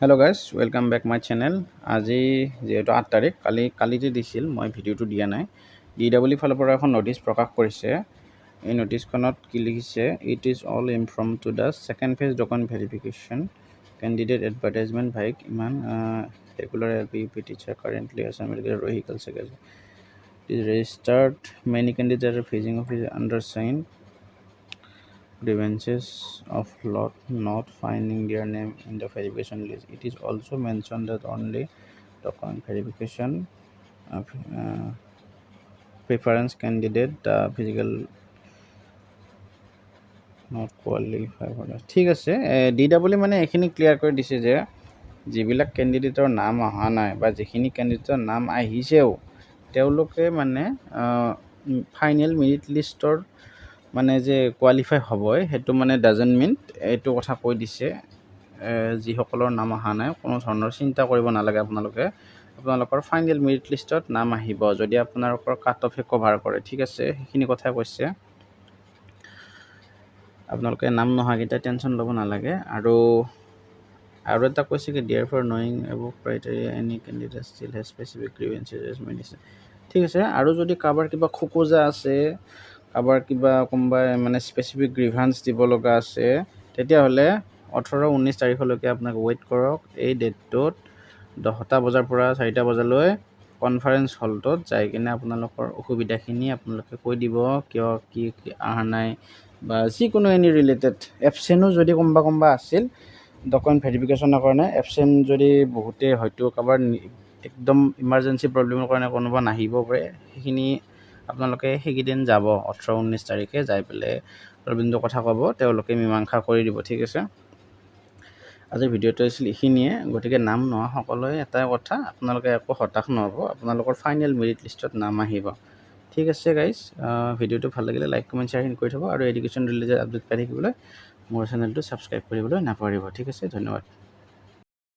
Hello' guys welcome back my channel. আজি যিহেতু 8 তাৰিখ, কালিতে দিছিল, মই ভিডিঅ'টো দিয়া নাই। DW ফালৰ পৰা এখন নটিচ প্ৰকাশ কৰিছে। এই নটিচখনত কি লিখিছে, it is all inform to the second phase document verification candidate advertisement ভাইক ইমান regular LPUP teacher currently Assam medical vehicle চেকেজ is registered many candidate are facing of is undersign grievances of lot not finding their name in the verification list. It is also mentioned that only document verification of preference candidate physical not qualify for that. ঠিক আছে, DW মানে এইখিনি clear কৰি দিছে যে যিবিলাক কেণ্ডিডেটৰ নাম অহা নাই বা যিখিনি কেণ্ডিডেটৰ নাম আহিছেও তেওঁলোকে মানে ফাইনেল মেৰিট লিষ্টৰ মানে যে কোৱালিফাই হ'বই সেইটো মানে ডাজেণ্ট মিন, এইটো কথা কৈ দিছে। যিসকলৰ নাম অহা নাই কোনো ধৰণৰ চিন্তা কৰিব নালাগে। আপোনালোকৰ ফাইনেল মেৰিট লিষ্টত নাম আহিব যদি আপোনালোকৰ কাট অফে কভাৰ কৰে। ঠিক আছে, সেইখিনি কথাই কৈছে। আপোনালোকে নাম নোহোৱাকেইটা টেনশ্যন ল'ব নালাগে। আৰু এটা কৈছে কি dear for knowing above criteria any candidate still has specific grievances as medicine. ঠিক আছে, আৰু যদি কাৰোবাৰ কিবা খোকোজা আছে, কাৰোবাৰ কোনোবাই মানে স্পেচিফিক গ্ৰিভান্স দিব লগা আছে, তেতিয়াহ'লে 18-19 তাৰিখলৈকে আপোনাক ৱেইট কৰক। এই ডেটটোত 10টা বজাৰ পৰা 4টা বজালৈ কনফাৰেঞ্চ হলটোত যাই কিনে আপোনালোকৰ অসুবিধাখিনি আপোনালোকে কৈ দিব, কিয় কি অহা নাই বা যিকোনো এনি ৰিলেটেড এবচেণ্টো যদি কোনোবা আছিল ডকুমেণ্ট ভেৰিফিকেশ্যনৰ কাৰণে এবচেণ্ট যদি বহুতে হয়তো কাৰোবাৰ একদম ইমাৰ্জেঞ্চি প্ৰব্লেমৰ কাৰণে কোনোবা নাহিব পাৰে, সেইখিনি আপোনালোকে সেইকেইদিন যাব 18-19 তাৰিখে যাই পেলাই প্ৰব্লেমটোৰ কথা ক'ব, তেওঁলোকে মীমাংসা কৰি দিব। ঠিক আছে, আজিৰ ভিডিঅ'টো আছিল এইখিনিয়ে। গতিকে নাম নোহোৱা সকলোৱে এটাই কথা, আপোনালোকে একো হতাশ নহ'ব, আপোনালোকৰ ফাইনেল মেৰিট লিষ্টত নাম আহিব। ঠিক আছে গাইজ, ভিডিঅ'টো ভাল লাগিলে লাইক কমেণ্ট শ্বেয়াৰ কৰি থ'ব আৰু এডুকেশ্যন ৰিলেটেড আপডেট পাই থাকিবলৈ মোৰ চেনেলটো ছাবস্ক্ৰাইব কৰিবলৈ নাপাহৰিব। ঠিক আছে, ধন্যবাদ।